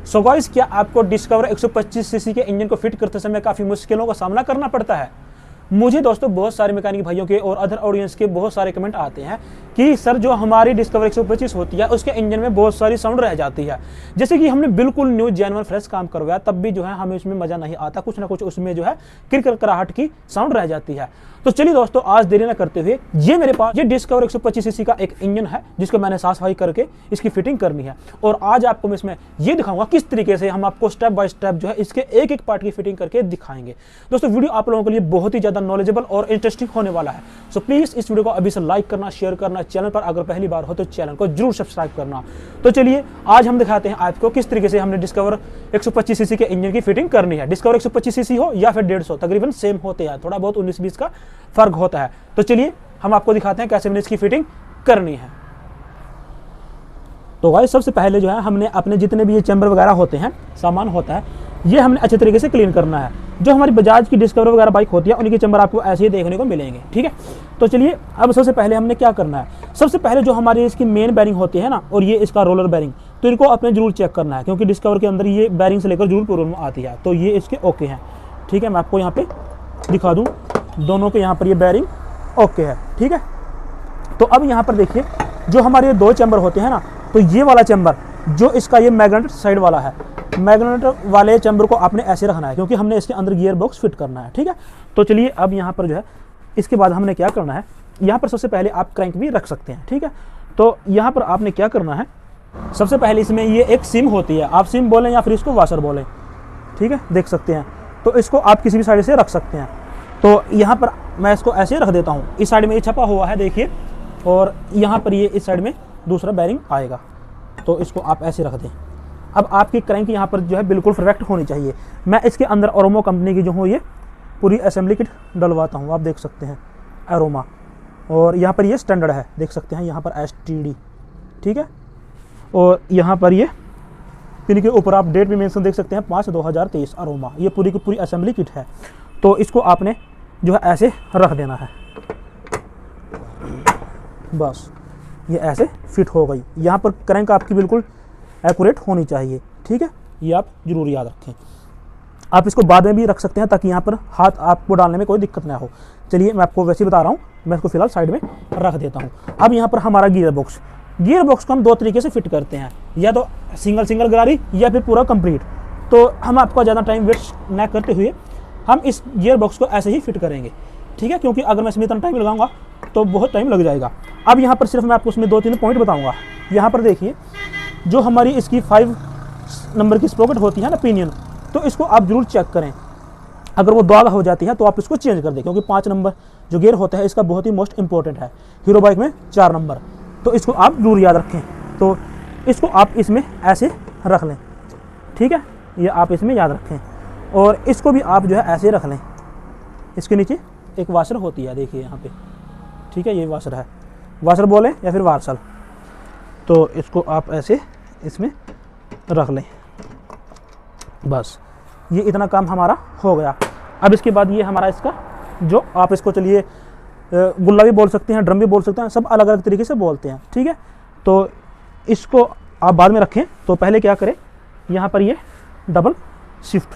So guys, क्या आपको discover 125 CC के इंजन को फिट करते समय काफ़ी मुश्किलों का सामना करना पड़ता है? मुझे दोस्तों बहुत सारे मैकेनिक भाइयों के और अदर ऑडियंस के बहुत सारे कमेंट आते हैं कि सर जो हमारी डिस्कवर 125 होती है उसके इंजन में बहुत सारी साउंड रह जाती है। जैसे कि हमने बिल्कुल न्यू जेन्युइन फ्रेश काम करवाया तब भी जो है हमें उसमें मज़ा नहीं आता, कुछ ना कुछ उसमें जो है किरकिराहट की साउंड रह जाती है। तो चलिए दोस्तों, आज देरी न करते हुए ये मेरे पास ये डिस्कवर 125 सीसी का एक इंजन है जिसको मैंने साफ सफाई करके इसकी फिटिंग करनी है, और आज आपको मैं इसमें ये दिखाऊंगा किस तरीके से हम आपको स्टेप बाय स्टेप जो है इसके एक एक पार्ट की फिटिंग करके दिखाएंगे। दोस्तों वीडियो आप लोगों के लिए बहुत ही ज़्यादा नॉलेजेबल और इंटरेस्टिंग होने वाला है। सो प्लीज़ इस वीडियो को अभी से लाइक करना, शेयर करना, चैनल पर अगर पहली बार हो तो चैनल को जरूर सब्सक्राइब करना। तो चलिए आज हम दिखाते हैं आपको किस तरीके से हमने डिस्कवर 125 सीसी के इंजन की फिटिंग करनी है। डिस्कवर 125 सीसी हो या फिर 150, तकरीबन सेम होते हैं, थोड़ा बहुत 19-20 का फर्क होता है। तो चलिए हम आपको दिखाते हैं कैसे हमने इसकी फिटिंग करनी है। तो भाई सबसे पहले जो है हमने अपने जितने भी ये चैम्बर वगैरह होते हैं, सामान होता है, ये हमने अच्छे तरीके से क्लीन करना है। जो हमारी बजाज की डिस्कवर वगैरह बाइक होती है उनके चैम्बर आपको ऐसे ही देखने को मिलेंगे, ठीक है। तो चलिए अब सबसे पहले हमने क्या करना है, सबसे पहले जो हमारी इसकी मेन बैरिंग होती है ना, और ये इसका रोलर बैरिंग, तो इनको अपने जरूर चेक करना है क्योंकि डिस्कवर के अंदर ये बैरिंग से लेकर जरूर प्रॉब्लम आती है। तो ये इसके ओके हैं, ठीक है। मैं आपको यहाँ पे दिखा दूँ, दोनों के यहाँ पर ये बैरिंग ओके है, ठीक है। तो अब यहाँ पर देखिए जो हमारे दो चैम्बर होते हैं ना, तो ये वाला चैम्बर जो इसका ये मैग्नेट साइड वाला है, मैग्नेट वाले चैम्बर को आपने ऐसे रखना है क्योंकि हमने इसके अंदर गियर बॉक्स फिट करना है, ठीक है। तो चलिए अब यहाँ पर जो है इसके बाद हमने क्या करना है, यहाँ पर सबसे पहले आप क्रैंक भी रख सकते हैं, ठीक है। तो यहाँ पर आपने क्या करना है, सबसे पहले इसमें ये एक सिम होती है, आप सिम बोलें या फिर इसको वाशर बोलें, ठीक है, देख सकते हैं। तो इसको आप किसी भी साइड से रख सकते हैं। तो यहाँ पर मैं इसको ऐसे रख देता हूँ, इस साइड में ये छपा हुआ है देखिए, और यहाँ पर ये इस साइड में दूसरा बैरिंग आएगा, तो इसको आप ऐसे रख दें। अब आपकी क्रैंक यहाँ पर जो है बिल्कुल परफेक्ट होनी चाहिए। मैं इसके अंदर अरोमा कंपनी की जो हो ये पूरी असेंबली किट डलवाता हूँ, आप देख सकते हैं अरोमा, और यहाँ पर ये स्टैंडर्ड है, देख सकते हैं यहाँ पर STD, ठीक है। और यहाँ पर ये पिन के ऊपर आप डेट भी मेंशन देख सकते हैं 5/2023 अरोमा, ये पूरी की पूरी असेंबली किट है। तो इसको आपने जो है ऐसे रख देना है, बस ये ऐसे फिट हो गई। यहाँ पर क्रैंक आपकी बिल्कुल एक्यूरेट होनी चाहिए, ठीक है, ये आप जरूर याद रखें। आप इसको बाद में भी रख सकते हैं ताकि यहाँ पर हाथ आपको डालने में कोई दिक्कत ना हो। चलिए मैं आपको वैसे ही बता रहा हूँ, मैं इसको फिलहाल साइड में रख देता हूँ। अब यहाँ पर हमारा गियर बॉक्स को हम दो तरीके से फिट करते हैं, या तो सिंगल गरारी या फिर पूरा कंप्लीट। तो हम आपको ज़्यादा टाइम वेस्ट न करते हुए हम इस गियर बॉक्स को ऐसे ही फिट करेंगे, ठीक है, क्योंकि अगर मैं इसमें इतना टाइम लगाऊंगा तो बहुत टाइम लग जाएगा। अब यहाँ पर सिर्फ मैं आपको उसमें 2-3 पॉइंट बताऊंगा। यहाँ पर देखिए जो हमारी इसकी 5 नंबर की स्प्रोकेट होती है ना, पिनियन, तो इसको आप जरूर चेक करें। अगर वो दाग हो जाती है तो आप इसको चेंज कर दें, क्योंकि 5 नंबर जो गियर होता है इसका बहुत ही मोस्ट इंपॉर्टेंट है। हीरो बाइक में 4 नंबर, तो इसको आप जरूर याद रखें। तो इसको आप इसमें ऐसे रख लें, ठीक है, ये आप इसमें याद रखें। और इसको भी आप जो है ऐसे रख लें। इसके नीचे एक वाशर होती है, देखिए यहाँ पे, ठीक है, ये वाशर है, वाशर बोलें या फिर वार्सल। तो इसको आप ऐसे इसमें रख लें, बस ये इतना काम हमारा हो गया। अब इसके बाद ये हमारा इसका जो आप इसको चलिए गुल्ला भी बोल सकते हैं, ड्रम भी बोल सकते हैं, सब अलग अलग तरीके से बोलते हैं, ठीक है। तो इसको आप बाद में रखें। तो पहले क्या करें, यहाँ पर ये डबल शिफ्ट,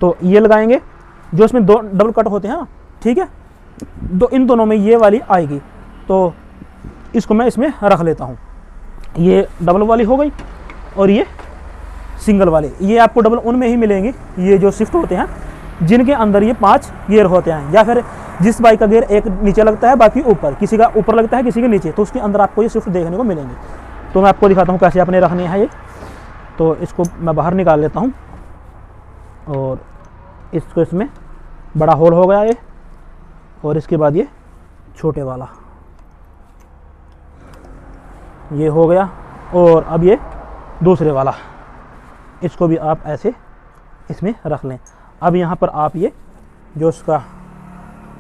तो ये लगाएंगे, जो इसमें 2 डबल कट होते हैं ना, ठीक है, इन दोनों में ये वाली आएगी, तो इसको मैं इसमें रख लेता हूँ। ये डबल वाली हो गई और ये सिंगल वाले, ये आपको डबल उनमें ही मिलेंगे, ये जो शिफ्ट होते हैं जिनके अंदर ये 5 गियर होते हैं, या फिर जिस बाइक का गियर एक नीचे लगता है बाकी ऊपर, किसी का ऊपर लगता है किसी के नीचे, तो उसके अंदर आपको ये शिफ्ट देखने को मिलेंगे। तो मैं आपको दिखाता हूँ कैसे आपने रखनी है ये। तो इसको मैं बाहर निकाल लेता हूँ, और इसको इसमें बड़ा होल हो गया ये, और इसके बाद ये छोटे वाला ये हो गया, और अब ये दूसरे वाला, इसको भी आप ऐसे इसमें रख लें। अब यहाँ पर आप ये जो इसका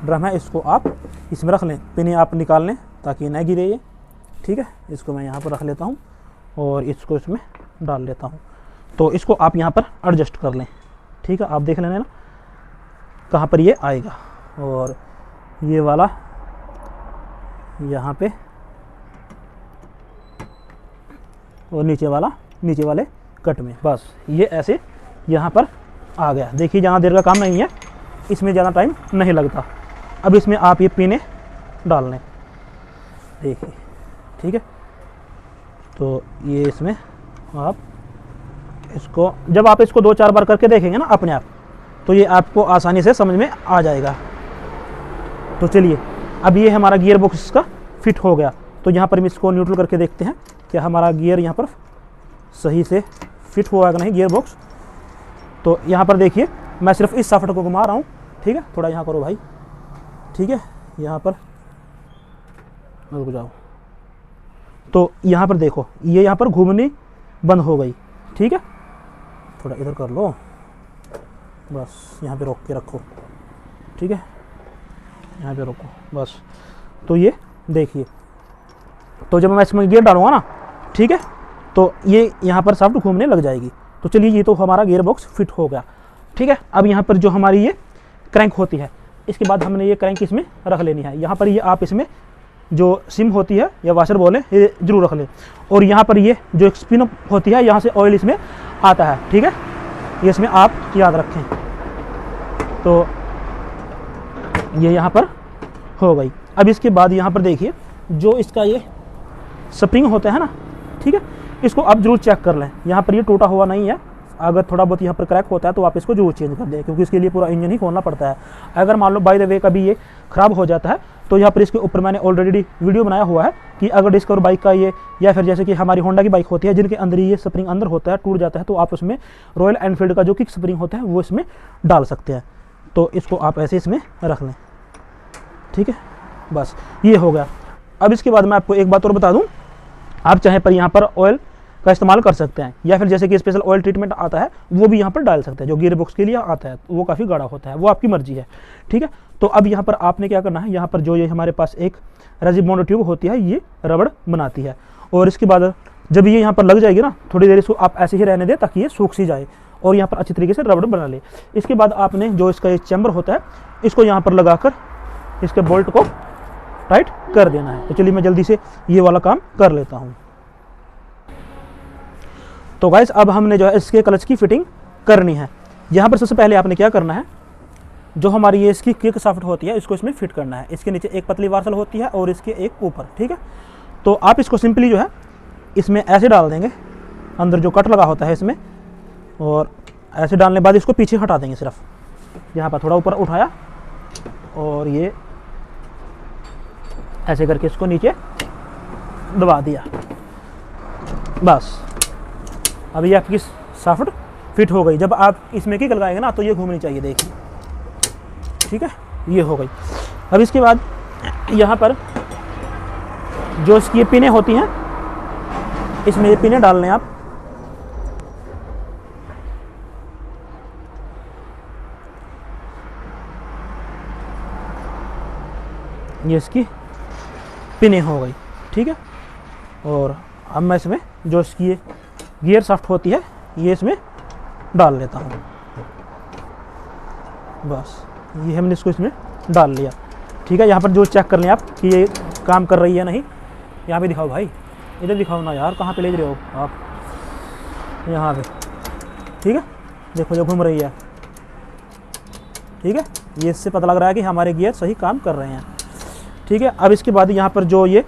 ड्रम है इसको आप इसमें रख लें, पिन आप निकाल लें ताकि न गिरे ये, ठीक है। इसको मैं यहाँ पर रख लेता हूँ और इसको इसमें डाल लेता हूँ। तो इसको आप यहाँ पर एडजस्ट कर लें, ठीक है, आप देख लेना ना कहाँ पर ये आएगा। और ये वाला यहाँ पे, और नीचे वाले कट में। बस ये ऐसे यहाँ पर आ गया। देखिए ज़्यादा देर का काम नहीं है, इसमें ज़्यादा टाइम नहीं लगता। अब इसमें आप ये पिने डाल लें, देखिए ठीक है। तो ये इसमें आप इसको जब आप इसको 2-4 बार करके देखेंगे ना अपने आप, तो ये आपको आसानी से समझ में आ जाएगा। तो चलिए अब ये हमारा गियर बॉक्स इसका फिट हो गया। तो यहाँ पर हम इसको न्यूट्रल करके देखते हैं कि हमारा गियर यहाँ पर सही से फिट हुआ है कि नहीं गियर बॉक्स। तो यहाँ पर देखिए मैं सिर्फ इस शाफ्ट को घुमा रहा हूँ, ठीक है। थोड़ा यहाँ करो भाई, ठीक है। यहाँ पर रुक जाओ। तो यहाँ पर देखो ये यहाँ पर घूमनी बंद हो गई, ठीक है। थोड़ा इधर कर लो, बस यहाँ पे रोक के रखो, ठीक है। यहाँ पे रोको बस। तो ये देखिए, तो जब मैं इसमें गियर डालूंगा ना, ठीक है, तो ये यहाँ पर शाफ्ट घूमने लग जाएगी। तो चलिए ये तो हमारा गियर बॉक्स फिट हो गया, ठीक है। अब यहाँ पर जो हमारी ये क्रैंक होती है, इसके बाद हमने ये क्रैंक इसमें रख लेनी है। यहाँ पर ये आप इसमें जो सिम होती है या वाशर बोले ये जरूर रख लें। और यहाँ पर ये जो एक स्पिन होती है, यहाँ से ऑयल इसमें आता है, ठीक है। ये इसमें आप याद रखें। तो ये यहाँ पर हो गई। अब इसके बाद यहाँ पर देखिए जो इसका ये स्प्रिंग होता है ना, ठीक है, इसको आप जरूर चेक कर लें। यहाँ पर ये टूटा हुआ नहीं है, अगर थोड़ा बहुत यहाँ पर क्रैक होता है तो आप इसको जरूर चेंज कर दें, क्योंकि इसके लिए पूरा इंजन ही खोलना पड़ता है। अगर मान लो बाय द वे कभी ये ख़राब हो जाता है, तो यहाँ पर इसके ऊपर मैंने ऑलरेडी वीडियो बनाया हुआ है कि अगर डिस्कवर बाइक का ये या फिर जैसे कि हमारी होंडा की बाइक होती है जिनके अंदर ये स्प्रिंग अंदर होता है, टूट जाता है, तो आप उसमें रॉयल एनफील्ड का जो किक स्प्रिंग होता है वो इसमें डाल सकते हैं। तो इसको आप ऐसे इसमें रख लें, ठीक है। बस ये हो गया। अब इसके बाद मैं आपको एक बात और बता दूं, आप चाहे पर यहाँ पर ऑयल का इस्तेमाल कर सकते हैं, या फिर जैसे कि स्पेशल ऑयल ट्रीटमेंट आता है वो भी यहाँ पर डाल सकते हैं, जो गियर बॉक्स के लिए आता है, वो काफ़ी गाढ़ा होता है, वो आपकी मर्जी है, ठीक है। तो अब यहाँ पर आपने क्या करना है, यहाँ पर जो ये हमारे पास एक रेजिन बॉन्ड ट्यूब होती है, ये रबड़ बनाती है। और इसके बाद जब ये यहाँ पर लग जाएगी ना, थोड़ी देर इसको आप ऐसे ही रहने दें ताकि ये सूख सी जाए और यहाँ पर अच्छी तरीके से रबड़ बना ले। इसके बाद आपने जो इसका ये चैम्बर होता है, इसको यहाँ पर लगाकर इसके बोल्ट को टाइट कर देना है। तो चलिए मैं जल्दी से ये वाला काम कर लेता हूँ। तो गाइस अब हमने जो है इसके क्लच की फिटिंग करनी है। यहाँ पर सबसे पहले आपने क्या करना है, जो हमारी ये इसकी किक शाफ्ट होती है इसको इसमें फिट करना है। इसके नीचे एक पतली वार्सल होती है और इसके एक ऊपर, ठीक है। तो आप इसको सिंपली जो है इसमें ऐसे डाल देंगे, अंदर जो कट लगा होता है इसमें, और ऐसे डालने के बाद इसको पीछे हटा देंगे। सिर्फ यहाँ पर थोड़ा ऊपर उठाया और ये ऐसे करके इसको नीचे दबा दिया, बस। अब ये आपकी शाफ्ट फिट हो गई। जब आप इसमें किक लगाएंगे ना तो ये घूमनी चाहिए, देखिए, ठीक है। ये हो गई। अब इसके बाद यहाँ पर जो इसकी ये पिनें होती हैं, इसमें ये पिनें डाल लें आप। ये इसकी पिनें हो गई, ठीक है। और अब मैं इसमें जो इसकी ये गियर शाफ्ट होती है ये इसमें डाल लेता हूँ, बस। ये हमने इसको इसमें डाल लिया, ठीक है। यहाँ पर जो चेक कर लें आप कि ये काम कर रही है नहीं। यहाँ पे दिखाओ भाई, इधर दिखाओ ना यार, कहाँ पे ले रहे हो आप, यहाँ पे, ठीक है। देखो जो घूम रही है, ठीक है। ये इससे पता लग रहा है कि हमारे गियर सही काम कर रहे हैं, ठीक है। अब इसके बाद यहाँ पर जो ये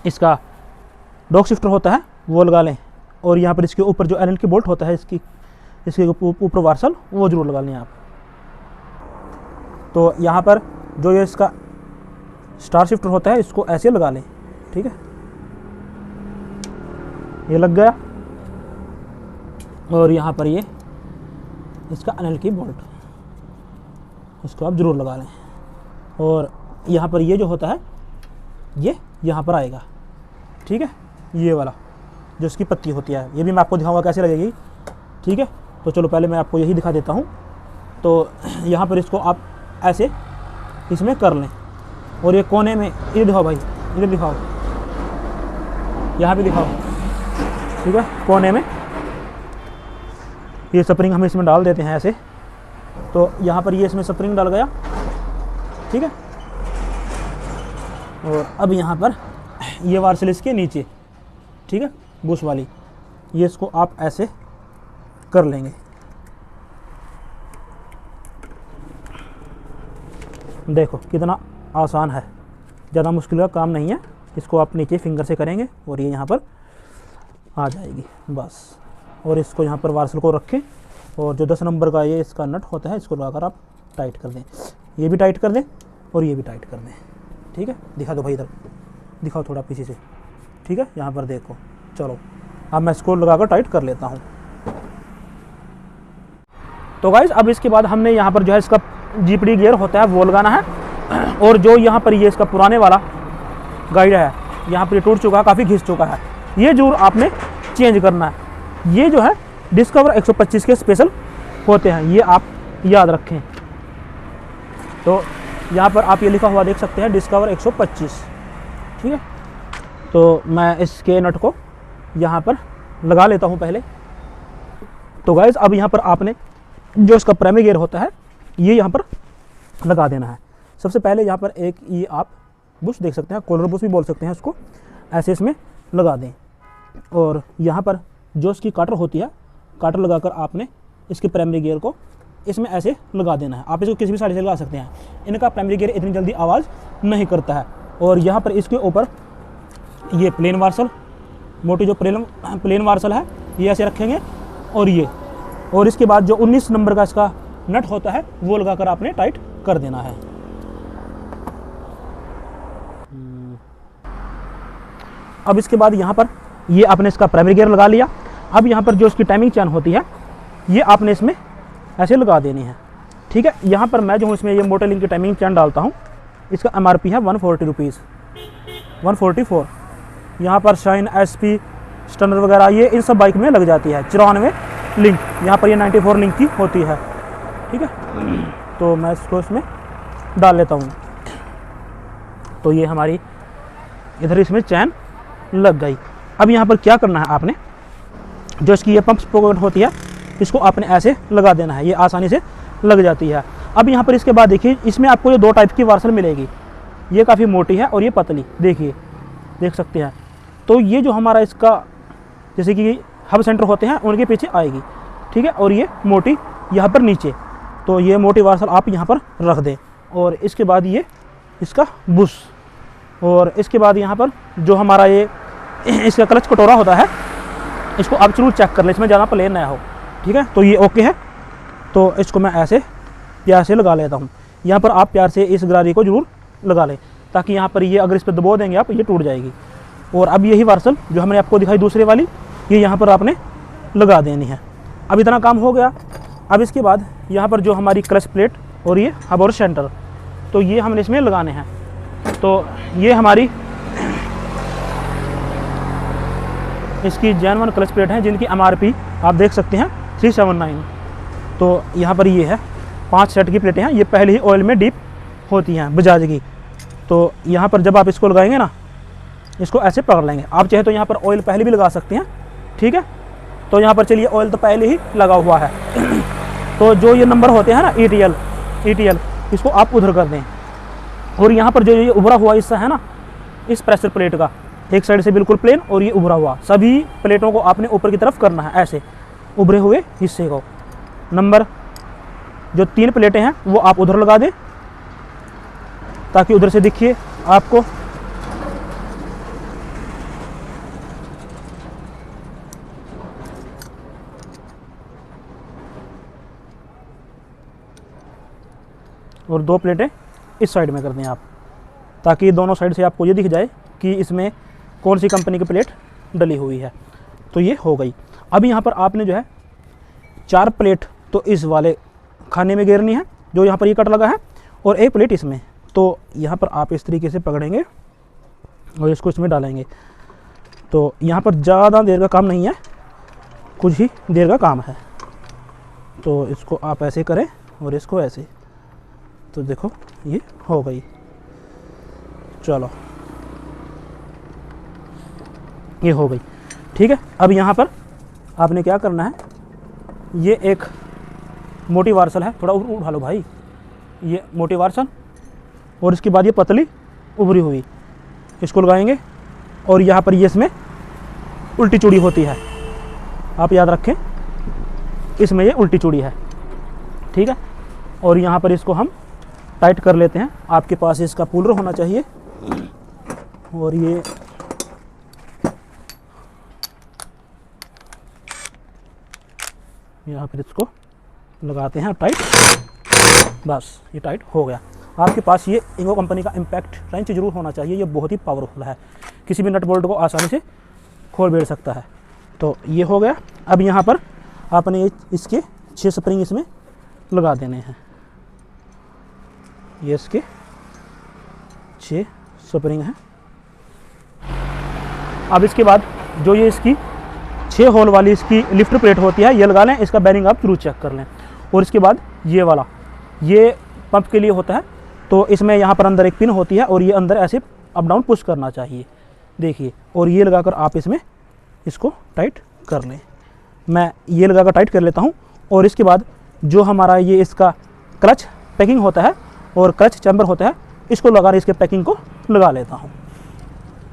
इसका डॉग शिफ्टर होता है वो लगा लें, और यहाँ पर इसके ऊपर जो एलन की बोल्ट होता है इसके ऊपर वार्सल वो जरूर लगा लें आप। तो यहाँ पर जो ये इसका स्टार शिफ्टर होता है इसको ऐसे लगा लें, ठीक है। ये लग गया। और यहाँ पर ये इसका एलन की बोल्ट, इसको आप जरूर लगा लें। और यहाँ पर ये जो होता है ये यहाँ पर आएगा, ठीक है। ये वाला जो इसकी पत्ती होती है, ये भी मैं आपको दिखाऊंगा कैसे लगेगी, ठीक है। तो चलो पहले मैं आपको यही दिखा देता हूँ। तो यहाँ पर इसको आप ऐसे इसमें कर लें, और ये कोने में इधर दिखाओ भाई, इधर दिखाओ, यहाँ पे दिखाओ, ठीक है। कोने में ये स्प्रिंग हम इसमें डाल देते हैं ऐसे। तो यहाँ पर ये इसमें स्प्रिंग डल गया, ठीक है। और अब यहाँ पर ये वार्सल इसके नीचे, ठीक है, बुश वाली, ये इसको आप ऐसे कर लेंगे। देखो कितना आसान है, ज़्यादा मुश्किल का काम नहीं है। इसको आप नीचे फिंगर से करेंगे और ये यहाँ पर आ जाएगी बस। और इसको यहाँ पर वार्सल को रखें और जो 10 नंबर का ये इसका नट होता है इसको लगाकर आप टाइट कर दें। ये भी टाइट कर दें और ये भी टाइट कर दें। ठीक है, दिखा दो भाई, इधर दिखाओ थोड़ा पीछे से। ठीक है, यहाँ पर देखो। चलो अब मैं इसको लगाकर टाइट कर लेता हूँ। तो गाइस अब इसके बाद हमने यहाँ पर जो है इसका जीपीडी गियर होता है वो लगाना है। और जो यहाँ पर ये इसका पुराने वाला गाइड है, यहाँ पर ये टूट चुका है, काफ़ी घिस चुका है, ये जरूर आपने चेंज करना है। ये जो है डिस्कवर 125 के स्पेशल होते हैं, ये आप याद रखें। तो यहाँ पर आप ये लिखा हुआ देख सकते हैं डिस्कवर 125। ठीक है, तो मैं इसके नट को यहाँ पर लगा लेता हूँ पहले। तो गाइस अब यहाँ पर आपने जो इसका प्राइमरी गियर होता है ये यहाँ पर लगा देना है। सबसे पहले यहाँ पर एक ये आप बुश देख सकते हैं, कॉलर बुश भी बोल सकते हैं इसको, ऐसे इसमें लगा दें। और यहाँ पर जो इसकी काटर होती है, काटर लगाकर आपने इसके प्राइमरी गियर को इसमें ऐसे लगा देना है। आप इसको किसी भी साइड से लगा सकते हैं, इनका प्राइमरी गियर इतनी जल्दी आवाज़ नहीं करता है। और यहाँ पर इसके ऊपर ये प्लेन वार्सल, मोटी जो प्लेन वार्सल है ये ऐसे रखेंगे और इसके बाद जो 19 नंबर का इसका नट होता है वो लगाकर आपने टाइट कर देना है। अब इसके बाद यहाँ पर ये आपने इसका प्राइमरी गियर लगा लिया। अब यहाँ पर जो इसकी टाइमिंग चैन होती है ये आपने इसमें ऐसे लगा देनी है। ठीक है, यहाँ पर मैं जो हूँ इसमें ये मोटर लिंक की टाइमिंग चैन डालता हूँ। इसका MRP है 140 रुपीज़, 144। यहाँ पर शाइन, SP, स्टनर वगैरह ये इन सब बाइक में लग जाती है। 94 लिंक, यहाँ पर ये 94 लिंक की होती है। ठीक है, तो मैं इसको इसमें डाल लेता हूँ। तो ये हमारी इधर इसमें चैन लग गई। अब यहाँ पर क्या करना है आपने, जो इसकी ये पंप पॉकेट होती है इसको आपने ऐसे लगा देना है, ये आसानी से लग जाती है। अब यहाँ पर इसके बाद देखिए इसमें आपको ये 2 टाइप की वार्सल मिलेगी, ये काफ़ी मोटी है और ये पतली, देखिए देख सकते हैं। तो ये जो हमारा इसका जैसे कि हब सेंटर होते हैं उनके पीछे आएगी। ठीक है, और ये मोटी यहाँ पर नीचे, तो ये मोटी वार्सल आप यहाँ पर रख दें। और इसके बाद ये इसका बुश, और इसके बाद यहाँ पर जो हमारा ये इसका क्लच कटोरा होता है इसको आप जरूर चेक कर लें, इसमें ज़्यादा प्लेन ना हो। ठीक है, तो ये ओके है। तो इसको मैं ऐसे प्यार से लगा लेता हूँ। यहाँ पर आप प्यार से इस गरारी को जरूर लगा लें, ताकि यहाँ पर ये अगर इस पर दबा देंगे आप ये टूट जाएगी। और अब यही वार्सल जो हमने आपको दिखाई दूसरे वाली, ये यहाँ पर आपने लगा देनी है। अब इतना काम हो गया। अब इसके बाद यहाँ पर जो हमारी क्लच प्लेट और ये हब और सेंटर, तो ये हमने इसमें लगाने हैं। तो ये हमारी इसकी जेन्युइन क्लच प्लेट हैं जिनकी MRP आप देख सकते हैं 379। तो यहाँ पर ये है 5 सेट की प्लेटें हैं, ये पहले ही ऑयल में डीप होती हैं बजाज की। तो यहाँ पर जब आप इसको लगाएंगे ना, इसको ऐसे पकड़ लेंगे। आप चाहे तो यहाँ पर ऑयल पहले भी लगा सकते हैं। ठीक है, तो यहाँ पर चलिए ऑयल तो पहले ही लगा हुआ है। तो जो ये नंबर होते हैं ना ETL, इसको आप उधर कर दें। और यहाँ पर जो ये उभरा हुआ हिस्सा है ना इस प्रेशर प्लेट का, एक साइड से बिल्कुल प्लेन और ये उभरा हुआ, सभी प्लेटों को आपने ऊपर की तरफ करना है, ऐसे उभरे हुए हिस्से को। नंबर जो 3 प्लेटें हैं वो आप उधर लगा दें ताकि उधर से दिखिए आपको। और 2 प्लेटें इस साइड में कर दें आप, ताकि दोनों साइड से आपको ये दिख जाए कि इसमें कौन सी कंपनी की प्लेट डली हुई है। तो ये हो गई। अब यहाँ पर आपने जो है 4 प्लेट तो इस वाले खाने में घेरनी है जो यहाँ पर ये कट लगा है, और 1 प्लेट इसमें। तो यहाँ पर आप इस तरीके से पकड़ेंगे और इसको इसमें डालेंगे। तो यहाँ पर ज़्यादा देर का काम नहीं है, कुछ ही देर का काम है। तो इसको आप ऐसे करें और इसको ऐसे, तो देखो ये हो गई। चलो ये हो गई। ठीक है, अब यहाँ पर आपने क्या करना है, ये एक मोटी वार्सल है, थोड़ा उठा लो भाई, ये मोटी वार्सल, और इसके बाद ये पतली उभरी हुई, इसको लगाएंगे। और यहाँ पर ये इसमें उल्टी चूड़ी होती है, आप याद रखें, इसमें ये उल्टी चूड़ी है, ठीक है। और यहाँ पर इसको हम टाइट कर लेते हैं। आपके पास इसका पुलर होना चाहिए, और ये यहाँ पर इसको लगाते हैं टाइट, बस ये टाइट हो गया। आपके पास ये इंगो कंपनी का इम्पैक्ट रेंच जरूर होना चाहिए, ये बहुत ही पावरफुल है, किसी भी नट बोल्ट को आसानी से खोल बेड़ सकता है। तो ये हो गया। अब यहाँ पर आपने इसके 6 स्प्रिंग इसमें लगा देने हैं, ये इसके 6 स्प्रिंग हैं। अब इसके बाद जो ये इसकी 6 होल वाली इसकी लिफ्ट प्लेट होती है, ये लगा लें। इसका बेरिंग आप जरूर चेक कर लें। और इसके बाद ये वाला, ये पंप के लिए होता है, तो इसमें यहाँ पर अंदर एक पिन होती है और ये अंदर ऐसे अप डाउन पुश करना चाहिए, देखिए। और ये लगाकर आप इसमें इसको टाइट कर लें। मैं ये लगाकर टाइट कर लेता हूँ। और इसके बाद जो हमारा ये इसका क्लच पैकिंग होता है और क्लच चैम्बर होता है, इसको लगाकर इसके पैकिंग को लगा लेता हूँ।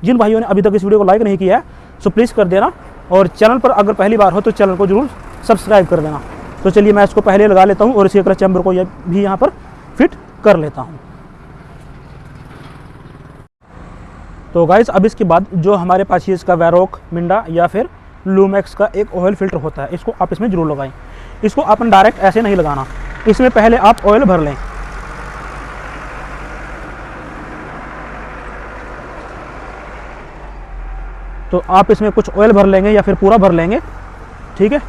जिन भाइयों ने अभी तक इस वीडियो को लाइक नहीं किया है सो प्लीज़ कर देना, और चैनल पर अगर पहली बार हो तो चैनल को जरूर सब्सक्राइब कर देना। तो चलिए मैं इसको पहले लगा लेता हूँ और इसके क्लच चैम्बर को भी यहाँ पर फिट कर लेता हूँ। तो गाइस अब इसके बाद जो हमारे पास ये इसका वैरोक, मिंडा या फिर लूमैक्स का एक ऑयल फिल्टर होता है, इसको आप इसमें जरूर लगाएं। इसको अपन डायरेक्ट ऐसे नहीं लगाना, इसमें पहले आप ऑयल भर लें। तो आप इसमें कुछ ऑयल भर लेंगे या फिर पूरा भर लेंगे, ठीक है।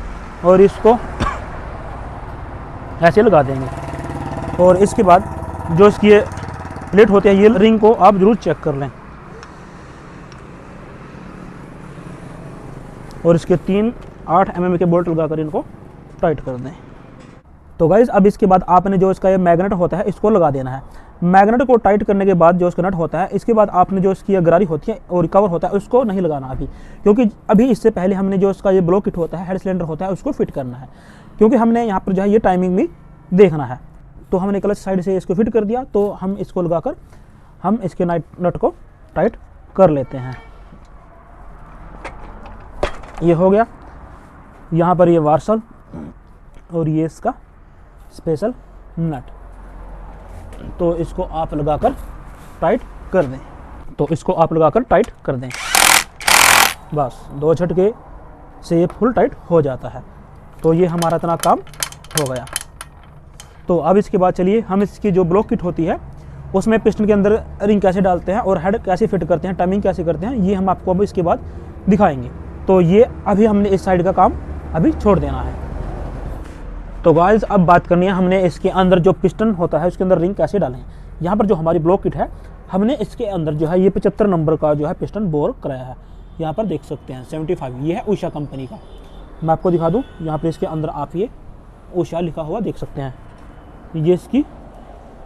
और इसको ऐसे लगा देंगे। और इसके बाद जो इसकी ये प्लेट होती है, ये रिंग को आप जरूर चेक कर लें। और इसके 3 8 mm के बोल्ट लगाकर इनको टाइट कर दें। तो गाइज अब इसके बाद आपने जो इसका ये मैग्नेट होता है, इसको लगा देना है। मैग्नेट को टाइट करने के बाद जो इसका नट होता है, इसके बाद आपने जो इसकी गरारी होती है और कवर होता है, उसको नहीं लगाना अभी, क्योंकि अभी इससे पहले हमने जो इसका ये ब्लॉक किट होता है, हेड सिलेंडर होता है, उसको फिट करना है। क्योंकि हमने यहाँ पर जो है ये टाइमिंग भी देखना है। तो हमने क्लच साइड से इसको फिट कर दिया, तो हम इसको लगाकर हम इसके नट को टाइट कर लेते हैं। ये हो गया। यहाँ पर ये वार्सल और ये इसका स्पेशल नट, तो इसको आप लगाकर टाइट कर दें। तो इसको आप लगाकर टाइट कर दें, बस 2 झटके से ये फुल टाइट हो जाता है। तो ये हमारा इतना काम हो गया। तो अब इसके बाद चलिए हम इसकी जो ब्लॉक किट होती है, उसमें पिस्टन के अंदर रिंग कैसे डालते हैं और हेड कैसे फिट करते हैं, टाइमिंग कैसे करते हैं, ये हम आपको अब इसके बाद दिखाएंगे। तो ये अभी हमने इस साइड का काम अभी छोड़ देना है। तो गाइस अब बात करनी है हमने इसके अंदर जो पिस्टन होता है उसके अंदर रिंग कैसे डालें। यहाँ पर जो हमारी ब्लॉक किट है, हमने इसके अंदर जो है ये 75 नंबर का जो है पिस्टन बोर कराया है। यहाँ पर देख सकते हैं 75, ये है उषा कंपनी का। मैं आपको दिखा दूँ, यहाँ पर इसके अंदर आप ये उषा लिखा हुआ देख सकते हैं। ये इसकी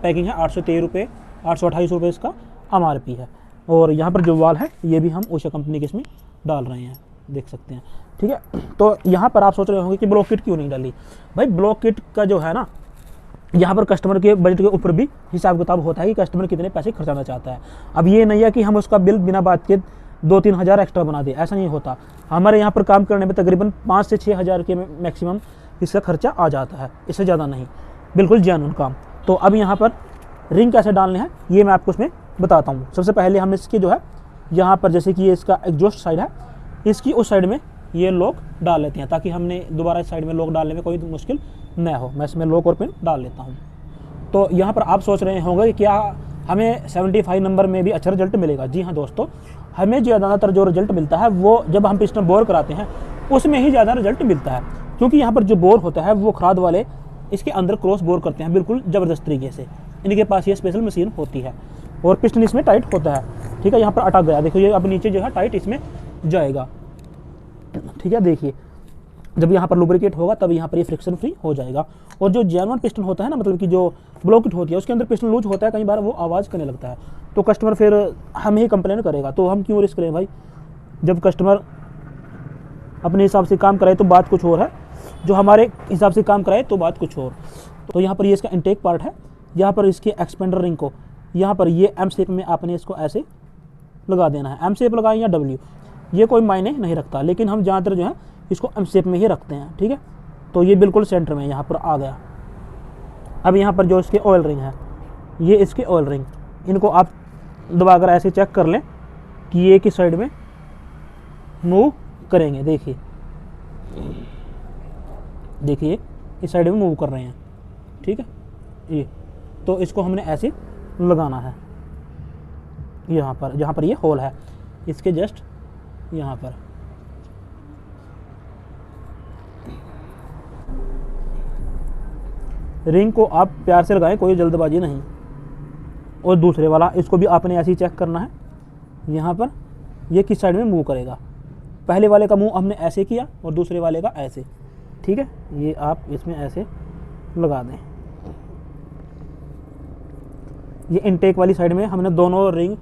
पैकिंग है 823 रुपये, 828 रुपये इसका MRP है। और यहाँ पर जो वाल है ये भी हम उषा कंपनी के इसमें डाल रहे हैं, देख सकते हैं, ठीक है। तो यहाँ पर आप सोच रहे होंगे कि ब्लॉक किट क्यों नहीं डाली। भाई ब्लॉक किट का जो है ना, यहाँ पर कस्टमर के बजट के ऊपर भी हिसाब किताब होता है कि कस्टमर कितने पैसे खर्चाना चाहता है। अब ये नहीं है कि हम उसका बिल बिना बात के 2-3 हज़ार एक्स्ट्रा बना दें, ऐसा नहीं होता। हमारे यहाँ पर काम करने में तकरीबन 5 से 6 हज़ार के मैक्सिमम इसका खर्चा आ जाता है, इससे ज़्यादा नहीं, बिल्कुल जेन्युइन काम। तो अब यहाँ पर रिंग कैसे डालने हैं ये मैं आपको इसमें बताता हूँ। सबसे पहले हम इसकी जो है यहाँ पर जैसे कि ये इसका एग्जॉस्ट साइड है, इसकी उस साइड में ये लॉक डाल लेते हैं, ताकि हमने दोबारा इस साइड में लॉक डालने में कोई मुश्किल न हो। मैं इसमें लॉक और पिन डाल लेता हूँ। तो यहाँ पर आप सोच रहे होंगे कि क्या हमें 75 नंबर में भी अच्छा रिजल्ट मिलेगा। जी हाँ दोस्तों, हमें ज़्यादातर जो रिजल्ट मिलता है वो जब हम पिस्टन बोर कराते हैं उसमें ही ज़्यादा रिजल्ट मिलता है। क्योंकि यहाँ पर जो बोर होता है वो खराद वाले इसके अंदर क्रॉस बोर करते हैं बिल्कुल ज़बरदस्त तरीके से। इनके पास ये स्पेशल मशीन होती है और पिस्टन इसमें टाइट होता है, ठीक है। यहाँ पर अटक गया, देखो ये अब नीचे जो है टाइट इसमें जाएगा, ठीक है। देखिए जब यहाँ पर लुब्रिकेट होगा तब यहाँ पर ये फ्रिक्शन फ्री हो जाएगा। और जो जेन्युइन पिस्टन होता है ना, मतलब कि जो ब्लॉक किट होती है उसके अंदर पिस्टन लूज होता है, कई बार वो आवाज़ करने लगता है, तो कस्टमर फिर हमें ही कंप्लेन करेगा। तो हम क्यों रिस्क करें भाई, जब कस्टमर अपने हिसाब से काम कराए तो बात कुछ और है, जो हमारे हिसाब से काम कराए तो बात कुछ और। तो यहाँ पर ये इसका इनटेक पार्ट है, यहाँ पर इसके एक्सपेंडर रिंग को यहाँ पर ये एम शेप में आपने इसको ऐसे लगा देना है। एम शेप लगाएं या डब्ल्यू, ये कोई मायने नहीं रखता, लेकिन हम ज़्यादातर जो है इसको एम शेप में ही रखते हैं, ठीक है। तो ये बिल्कुल सेंटर में यहाँ पर आ गया। अब यहाँ पर जो इसके ऑयल रिंग है, ये इसके ऑयल रिंग, इनको आप दबाकर ऐसे चेक कर लें कि ये किस साइड में मूव करेंगे। देखिए देखिए इस साइड में मूव कर रहे हैं, ठीक है। ये तो इसको हमने ऐसे लगाना है यहाँ पर, जहाँ पर ये होल है इसके जस्ट यहाँ पर। रिंग को आप प्यार से लगाएं, कोई जल्दबाजी नहीं। और दूसरे वाला इसको भी आपने ऐसे ही चेक करना है, यहाँ पर ये किस साइड में मूव करेगा। पहले वाले का मुंह हमने ऐसे किया और दूसरे वाले का ऐसे, ठीक है। ये आप इसमें ऐसे लगा दें। ये इनटेक वाली साइड में हमने दोनों रिंग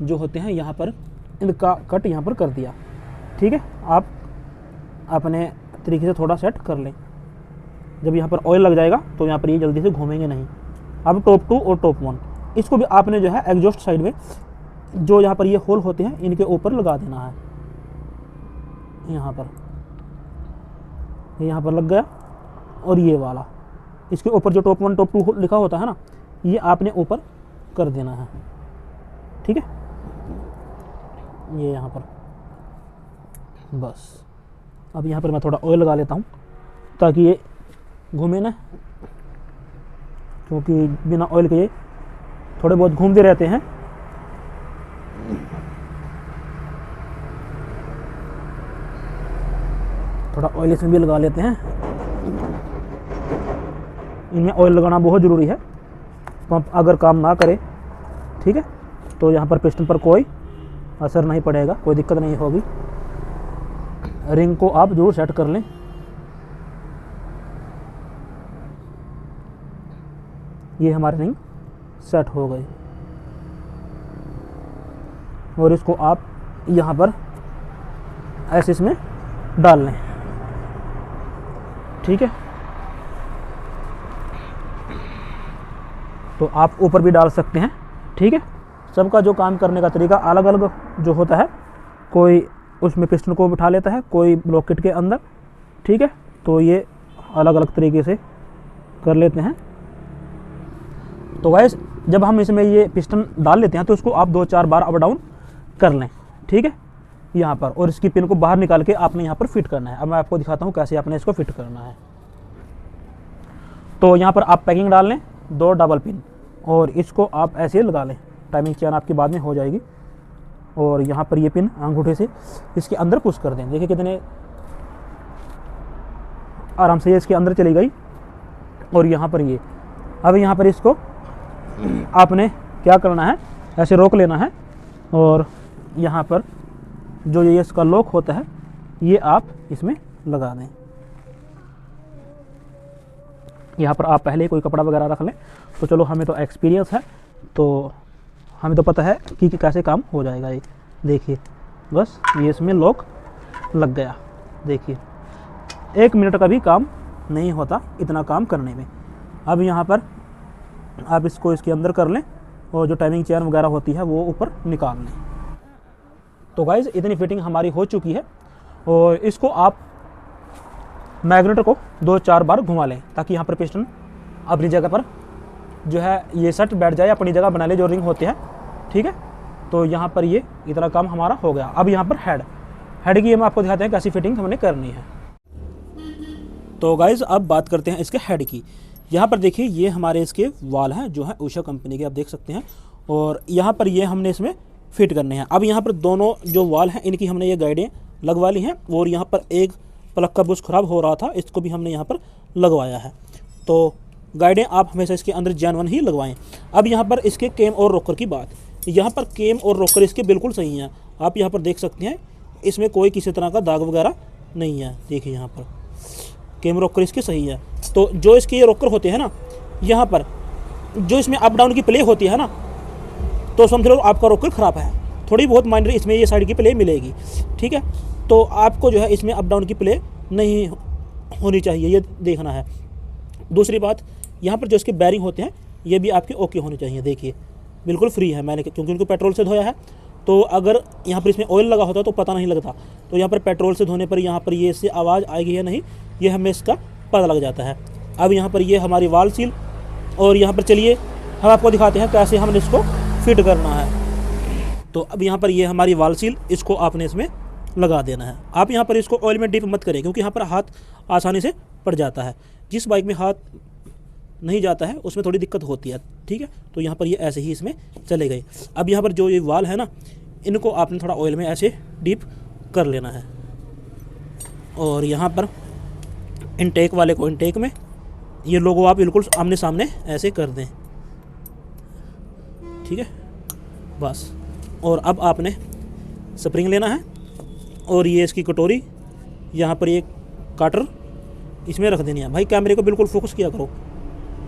जो होते हैं यहाँ पर इनका कट यहाँ पर कर दिया, ठीक है। आप अपने तरीके से थोड़ा सेट कर लें। जब यहाँ पर ऑयल लग जाएगा तो यहाँ पर ये जल्दी से घूमेंगे नहीं। अब टॉप 2 और टॉप 1 इसको भी आपने जो है एग्जॉस्ट साइड में जो यहाँ पर ये होल होते हैं इनके ऊपर लगा देना है। यहाँ पर लग गया। और ये वाला इसके ऊपर जो टॉप 1 टॉप 2 लिखा होता है ना, ये आपने ऊपर कर देना है, ठीक है। ये यहाँ पर बस। अब यहाँ पर मैं थोड़ा ऑयल लगा लेता हूँ ताकि ये घूमे ना, क्योंकि बिना ऑयल के ये थोड़े बहुत घूमते रहते हैं। थोड़ा ऑयल इसमें भी लगा लेते हैं। इनमें ऑयल लगाना बहुत ज़रूरी है। पंप अगर काम ना करे, ठीक है, तो यहाँ पर पिस्टन पर कोई असर नहीं पड़ेगा, कोई दिक्कत नहीं होगी। रिंग को आप जरूर सेट कर लें। ये हमारी रिंग सेट हो गई और इसको आप यहाँ पर ऐसे इसमें डाल लें, ठीक है। तो आप ऊपर भी डाल सकते हैं, ठीक है। सबका जो काम करने का तरीका अलग अलग जो होता है, कोई उसमें पिस्टन को बिठा लेता है, कोई ब्लॉकेट के अंदर, ठीक है। तो ये अलग अलग तरीके से कर लेते हैं। तो गाइस जब हम इसमें ये पिस्टन डाल लेते हैं तो इसको आप 2-4 बार अप डाउन कर लें, ठीक है, यहाँ पर। और इसकी पिन को बाहर निकाल के आपने यहाँ पर फिट करना है। अब मैं आपको दिखाता हूँ कैसे आपने इसको फिट करना है। तो यहाँ पर आप पैकिंग डाल लें, 2 डबल पिन, और इसको आप ऐसे लगा लें। टाइमिंग चेन आपकी बाद में हो जाएगी। और यहाँ पर ये पिन अंगूठे से इसके अंदर पुश कर दें। देखिए कितने आराम से ये इसके अंदर चली गई। और यहाँ पर ये, अब यहाँ पर इसको आपने क्या करना है, ऐसे रोक लेना है। और यहाँ पर जो ये इसका लॉक होता है ये आप इसमें लगा दें। यहाँ पर आप पहले कोई कपड़ा वगैरह रख लें। तो चलो हमें तो एक्सपीरियंस है, तो हमें तो पता है कि कैसे काम हो जाएगा ये। देखिए बस ये इसमें लॉक लग गया। देखिए 1 मिनट का भी काम नहीं होता इतना काम करने में। अब यहाँ पर आप इसको इसके अंदर कर लें और जो टाइमिंग चेन वगैरह होती है वो ऊपर निकाल लें। तो गाइज इतनी फिटिंग हमारी हो चुकी है। और इसको आप मैग्नेट को 2-4 बार घुमा लें ताकि यहाँ पर पिस्टन अपनी जगह पर जो है ये सेट बैठ जाए, अपनी जगह बना ले जो रिंग होते हैं, ठीक है। तो यहाँ पर ये इतना काम हमारा हो गया। अब यहाँ पर हेड की हम आपको दिखाते हैं कैसी फिटिंग हमने करनी है। तो गाइज अब बात करते हैं इसके हेड की। यहाँ पर देखिए ये हमारे इसके वाल हैं जो है उषा कंपनी के, आप देख सकते हैं। और यहाँ पर ये हमने इसमें फिट करने हैं। अब यहाँ पर दोनों जो वाल हैं इनकी हमने ये गाइडें लगवा ली हैं। और यहाँ पर एक प्लग का बुश खराब हो रहा था, इसको भी हमने यहाँ पर लगवाया है। तो गाइडें आप हमेशा इसके अंदर जेन्युइन ही लगवाएं। अब यहाँ पर इसके केम और रॉकर की बात, यहाँ पर केम और रॉकर इसके बिल्कुल सही हैं। आप यहाँ पर देख सकते हैं इसमें कोई किसी तरह का दाग वगैरह नहीं है। देखिए यहाँ पर केम रॉकर इसके सही है। तो जो इसके ये रॉकर होते हैं ना, यहाँ पर जो इसमें अप डाउन की प्ले होती है ना, तो समझ लो आपका रॉकर ख़राब है। थोड़ी बहुत माइनर इसमें ये साइड की प्ले मिलेगी, ठीक है। तो आपको जो है इसमें अप डाउन की प्ले नहीं होनी चाहिए, ये देखना है। दूसरी बात, यहाँ पर जो इसके बैरिंग होते हैं ये भी आपके ओके होने चाहिए। देखिए बिल्कुल फ्री है, मैंने क्योंकि उनको पेट्रोल से धोया है। तो अगर यहाँ पर इसमें ऑयल लगा होता तो पता नहीं लगता। तो यहाँ पर पेट्रोल से धोने पर यहाँ पर ये इससे आवाज़ आएगी या नहीं, ये हमें इसका पता लग जाता है। अब यहाँ पर ये हमारी वाल सील, और यहाँ पर चलिए हम आपको दिखाते हैं कैसे हमने इसको फिट करना है। तो अब यहाँ पर ये हमारी वाल सील, इसको आपने इसमें लगा देना है। आप यहाँ पर इसको ऑयल में डिप मत करें, क्योंकि यहाँ पर हाथ आसानी से पड़ जाता है। जिस बाइक में हाथ नहीं जाता है उसमें थोड़ी दिक्कत होती है, ठीक है। तो यहाँ पर ये ऐसे ही इसमें चले गए। अब यहाँ पर जो ये वाल है ना, इनको आपने थोड़ा ऑयल में ऐसे डीप कर लेना है, और यहाँ पर इनटेक वाले को इनटेक में, ये लोगो आप बिल्कुल आमने सामने ऐसे कर दें, ठीक है बस। और अब आपने स्प्रिंग लेना है, और ये इसकी कटोरी, यहाँ पर ये काटर इसमें रख देनी है। भाई कैमरे को बिल्कुल फोकस किया करो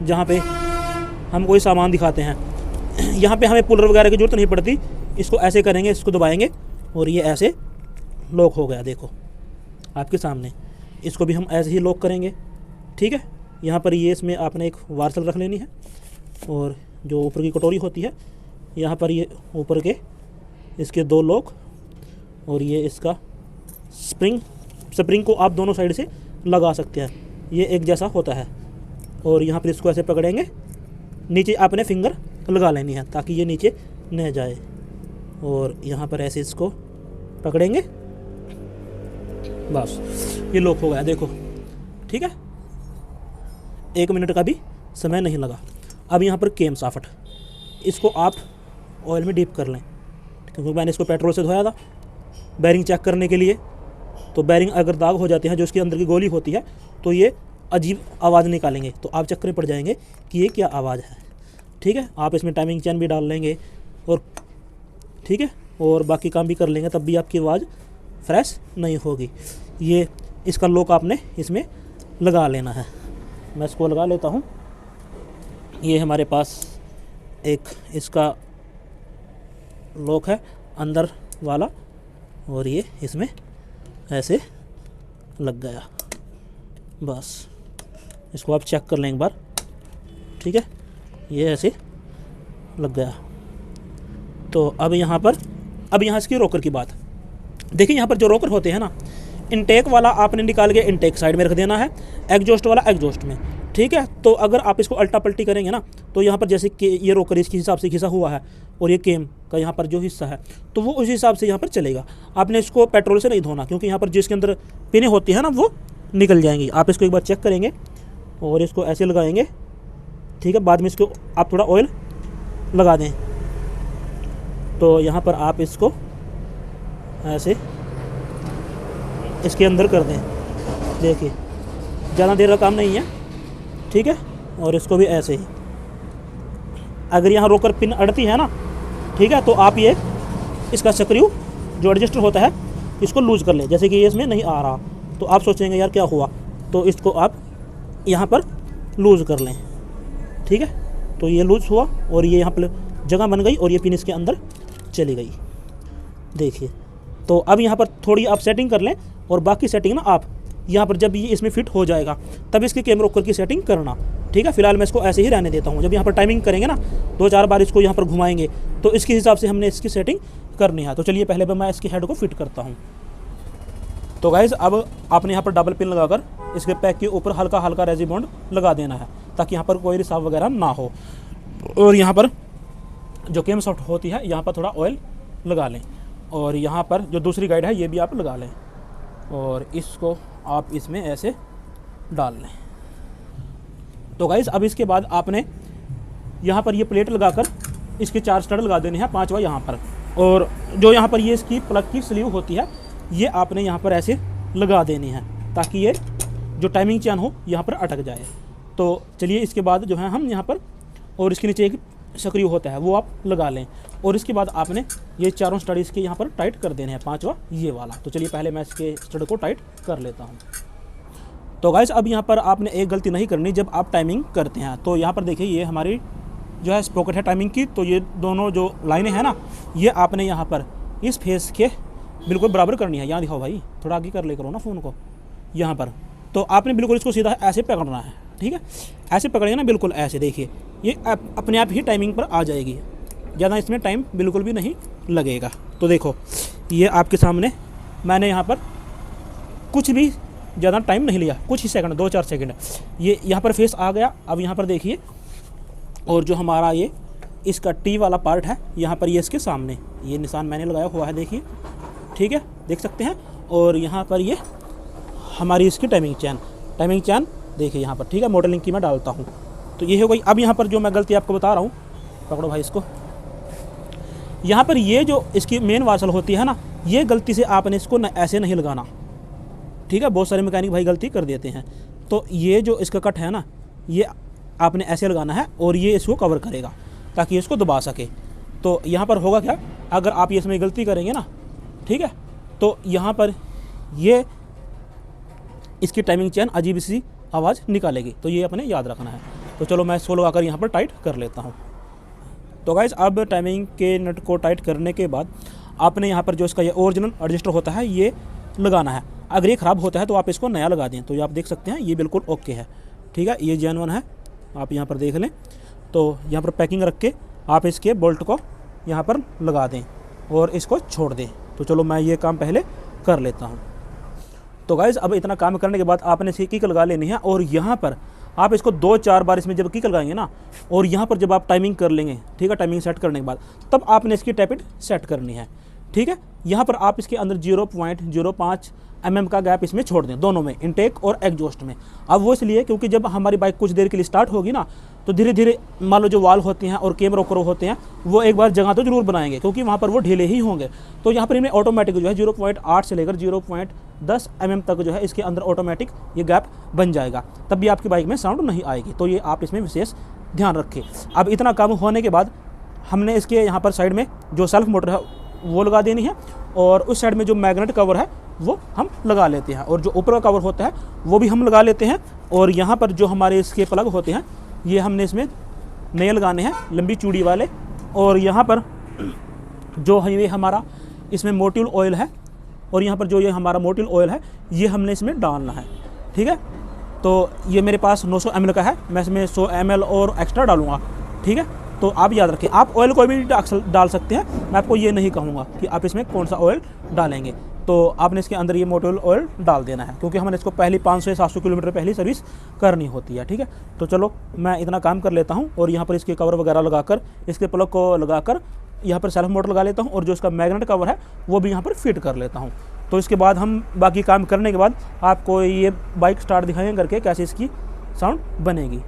जहाँ पे हम कोई सामान दिखाते हैं। यहाँ पे हमें पुलर वगैरह की जरूरत नहीं पड़ती। इसको ऐसे करेंगे, इसको दबाएंगे और ये ऐसे लॉक हो गया, देखो आपके सामने। इसको भी हम ऐसे ही लॉक करेंगे, ठीक है। यहाँ पर ये इसमें आपने एक वार्सल रख लेनी है, और जो ऊपर की कटोरी होती है, यहाँ पर ये ऊपर के इसके 2 लॉक, और ये इसका स्प्रिंग को आप दोनों साइड से लगा सकते हैं, ये एक जैसा होता है। और यहाँ पर इसको ऐसे पकड़ेंगे, नीचे आपने फिंगर लगा लेनी है ताकि ये नीचे न जाए, और यहाँ पर ऐसे इसको पकड़ेंगे, बस ये लॉक हो गया, देखो ठीक है। 1 मिनट का भी समय नहीं लगा। अब यहाँ पर केम साफट, इसको आप ऑयल में डीप कर लें, क्योंकि मैंने इसको पेट्रोल से धोया था बैरिंग चेक करने के लिए। तो बैरिंग अगर दाग हो जाते हैं, जो इसके अंदर की गोली होती है, तो ये अजीब आवाज़ निकालेंगे, तो आप चक्कर में पड़ जाएंगे कि ये क्या आवाज़ है, ठीक है। आप इसमें टाइमिंग चैन भी डाल लेंगे, और ठीक है, और बाकी काम भी कर लेंगे, तब भी आपकी आवाज़ फ्रेश नहीं होगी। ये इसका लॉक आपने इसमें लगा लेना है। मैं इसको लगा लेता हूँ। ये हमारे पास एक इसका लॉक है अंदर वाला, और ये इसमें ऐसे लग गया, बस इसको आप चेक कर लें एक बार, ठीक है। ये ऐसे लग गया। तो अब यहाँ इसकी रोकर की बात देखिए। यहाँ पर जो रोकर होते हैं ना, इनटेक वाला आपने निकाल के इनटेक साइड में रख देना है, एग्जॉस्ट वाला एग्जॉस्ट में, ठीक है। तो अगर आप इसको अल्टा पल्टी करेंगे ना, तो यहाँ पर जैसे कि ये रोकर इसके हिसाब से घिसा हुआ है, और ये केम का यहाँ पर जो हिस्सा है, तो वो उस हिसाब से यहाँ पर चलेगा। आपने इसको पेट्रोल से नहीं धोना, क्योंकि यहाँ पर जिसके अंदर पिने होती है ना, वो निकल जाएंगी। आप इसको एक बार चेक करेंगे, और इसको ऐसे लगाएंगे, ठीक है। बाद में इसको आप थोड़ा ऑयल लगा दें। तो यहाँ पर आप इसको ऐसे इसके अंदर कर दें, देखिए ज़्यादा देर का काम नहीं है, ठीक है। और इसको भी ऐसे ही, अगर यहाँ रोकर पिन अड़ती है ना, ठीक है, तो आप ये इसका स्क्रू जो एडजस्टर होता है, इसको लूज़ कर लें। जैसे कि ये इसमें नहीं आ रहा, तो आप सोचेंगे यार क्या हुआ, तो इसको आप यहाँ पर लूज़ कर लें, ठीक है। तो ये लूज़ हुआ, और ये यहाँ पर जगह बन गई, और ये पिन इसके अंदर चली गई, देखिए। तो अब यहाँ पर थोड़ी आप सेटिंग कर लें, और बाकी सेटिंग ना आप यहाँ पर जब ये इसमें फिट हो जाएगा, तब इसकी कैम रोकर की सेटिंग करना, ठीक है। फिलहाल मैं इसको ऐसे ही रहने देता हूँ। जब यहाँ पर टाइमिंग करेंगे ना, 2-4 बार इसको यहाँ पर घुमाएंगे, तो इसके हिसाब से हमने इसकी सेटिंग करनी है। तो चलिए पहले मैं इसकी हेड को फिट करता हूँ। तो गाइज़, अब आपने यहाँ पर डबल पिन लगाकर इसके पैक के ऊपर हल्का हल्का रेजी बॉन्ड लगा देना है, ताकि यहाँ पर कोई रिसाव वगैरह ना हो। और यहाँ पर जो केम सॉफ्ट होती है, यहाँ पर थोड़ा ऑयल लगा लें, और यहाँ पर जो दूसरी गाइड है, ये भी आप लगा लें, और इसको आप इसमें ऐसे डाल लें। तो गाइज़, अब इसके बाद आपने यहाँ पर ये प्लेट लगाकर इसके 4 स्टड लगा देने हैं, 5वां यहाँ पर। और जो यहाँ पर ये इसकी प्लग की स्लीव होती है, ये आपने यहाँ पर ऐसे लगा देनी है, ताकि ये जो टाइमिंग चैन हो यहाँ पर अटक जाए। तो चलिए इसके बाद जो है हम यहाँ पर, और इसके नीचे एक स्क्रू होता है, वो आप लगा लें। और इसके बाद आपने ये 4 स्टड इसके यहाँ पर टाइट कर देने हैं, 5वां ये वाला। तो चलिए पहले मैं इसके स्टड को टाइट कर लेता हूँ। तो गाइस, अब यहाँ पर आपने एक गलती नहीं करनी जब आप टाइमिंग करते हैं। तो यहाँ पर देखिए, ये हमारी जो है स्प्रॉकेट है टाइमिंग की, तो ये दोनों जो लाइनें हैं ना, ये आपने यहाँ पर इस फेस के बिल्कुल बराबर करनी है। यहाँ दिखाओ भाई, थोड़ा आगे कर ले करो ना फ़ोन को, यहाँ पर। तो आपने बिल्कुल इसको सीधा ऐसे पकड़ना है, ठीक है। ऐसे पकड़ेंगे ना, बिल्कुल ऐसे, देखिए ये अपने आप ही टाइमिंग पर आ जाएगी, ज़्यादा इसमें टाइम बिल्कुल भी नहीं लगेगा। तो देखो ये आपके सामने मैंने यहाँ पर कुछ भी ज़्यादा टाइम नहीं लिया, कुछ ही सेकंड, 2-4 सेकंड। ये यहाँ पर फेस आ गया। अब यहाँ पर देखिए, और जो हमारा ये इसका टी वाला पार्ट है यहाँ पर, ये इसके सामने ये निशान मैंने लगाया हुआ है, देखिए, ठीक है, देख सकते हैं। और यहाँ पर ये हमारी इसकी टाइमिंग चैन देखिए यहाँ पर, ठीक है, मॉडलिंग की मैं डालता हूँ। तो ये हो गई। अब यहाँ पर जो मैं गलती आपको बता रहा हूँ, पकड़ो भाई इसको, यहाँ पर ये जो इसकी मेन वासल होती है ना, ये गलती से आपने इसको ऐसे नहीं लगाना, ठीक है। बहुत सारे मैकेनिक भाई गलती कर देते हैं। तो ये जो इसका कट है ना, ये आपने ऐसे लगाना है और ये इसको कवर करेगा ताकि इसको दबा सके। तो यहाँ पर होगा क्या, अगर आप ये इसमें गलती करेंगे ना, ठीक है, तो यहाँ पर ये इसकी टाइमिंग चैन अजीब सी आवाज़ निकालेगी। तो ये अपने याद रखना है। तो चलो मैं इसको लगाकर यहाँ पर टाइट कर लेता हूँ। तो गाइस अब टाइमिंग के नट को टाइट करने के बाद आपने यहाँ पर जो इसका ये ओरिजिनल एडजस्टर होता है ये लगाना है। अगर ये ख़राब होता है तो आप इसको नया लगा दें। तो ये आप देख सकते हैं ये बिल्कुल ओके है, ठीक है, ये जेन्युइन है, आप यहाँ पर देख लें। तो यहाँ पर पैकिंग रख के आप इसके बोल्ट को यहाँ पर लगा दें और इसको छोड़ दें। तो चलो मैं ये काम पहले कर लेता हूँ। तो गाइस अब इतना काम करने के बाद आपने इसकी किक लगा लेनी है और यहाँ पर आप इसको 2-4 बार इसमें जब किक लगाएंगे ना, और यहाँ पर जब आप टाइमिंग कर लेंगे, ठीक है, टाइमिंग सेट करने के बाद तब आपने इसकी टैपिट सेट करनी है, ठीक है। यहाँ पर आप इसके अंदर 0.05 mm का गैप इसमें छोड़ दें, दोनों में, इनटेक और एग्जॉस्ट में। अब वो इसलिए क्योंकि जब हमारी बाइक कुछ देर के लिए स्टार्ट होगी ना, तो धीरे धीरे मान लो जो वाल होते हैं और कैम रोकर होते हैं वो एक बार जगह तो जरूर बनाएंगे क्योंकि वहाँ पर वो ढीले ही होंगे। तो यहाँ पर इनमें ऑटोमेटिक जो है 0.8 से लेकर 0.10 mm तक जो है इसके अंदर ऑटोमेटिक ये गैप बन जाएगा, तब भी आपकी बाइक में साउंड नहीं आएगी। तो ये आप इसमें विशेष ध्यान रखें। अब इतना काम होने के बाद हमने इसके यहाँ पर साइड में जो सेल्फ मोटर है वो लगा देनी है और उस साइड में जो मैग्नेट कवर है वो हम लगा लेते हैं और जो ऊपर का कवर होता है वो भी हम लगा लेते हैं। और यहाँ पर जो हमारे इसके प्लग होते हैं ये हमने इसमें नए लगाने हैं, लंबी चूड़ी वाले। और यहाँ पर जो है ये हमारा इसमें मोटिव ऑयल है और यहाँ पर जो ये हमारा मोटिव ऑयल है ये हमने इसमें डालना है, ठीक है। तो ये मेरे पास 900 ml का है, मैं इसमें 100 ml और एक्स्ट्रा डालूँगा, ठीक है। तो आप याद रखें, आप ऑयल कोई भी डाल सकते हैं, मैं आपको ये नहीं कहूँगा कि आप इसमें कौन सा ऑयल डालेंगे। तो आपने इसके अंदर ये मोटिव ऑयल डाल देना है क्योंकि हमने इसको पहले 500 से 700 किलोमीटर पहले सर्विस करनी होती है, ठीक है। तो चलो मैं इतना काम कर लेता हूँ और यहाँ पर इसके कवर वगैरह लगाकर, इसके प्लग को लगाकर यहाँ पर सेल्फ मोटर लगा लेता हूँ और जो इसका मैग्नेट कवर है वो भी यहाँ पर फिट कर लेता हूँ। तो इसके बाद हम बाकी काम करने के बाद आपको ये बाइक स्टार्ट दिखाएंगे करके कैसे इसकी साउंड बनेगी।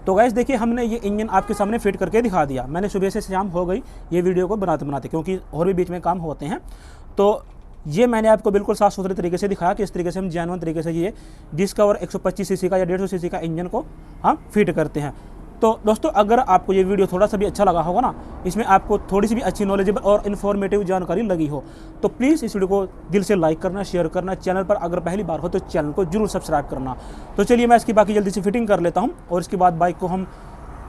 तो गाइस देखिए हमने ये इंजन आपके सामने फिट करके दिखा दिया। मैंने सुबह से शाम हो गई ये वीडियो को बनाते बनाते क्योंकि और भी बीच में काम होते हैं। तो ये मैंने आपको बिल्कुल साफ सुथरे तरीके से दिखाया कि इस तरीके से हम जेन्युइन तरीके से ये डिस्कवर 125 सीसी का या 150 सीसी का इंजन को हम फिट करते हैं। तो दोस्तों अगर आपको ये वीडियो थोड़ा सा भी अच्छा लगा होगा ना, इसमें आपको थोड़ी सी भी अच्छी नॉलेजेबल और इन्फॉर्मेटिव जानकारी लगी हो, तो प्लीज़ इस वीडियो को दिल से लाइक करना, शेयर करना, चैनल पर अगर पहली बार हो तो चैनल को जरूर सब्सक्राइब करना। तो चलिए मैं इसकी बाकी जल्दी से फिटिंग कर लेता हूँ और इसके बाद बाइक को हम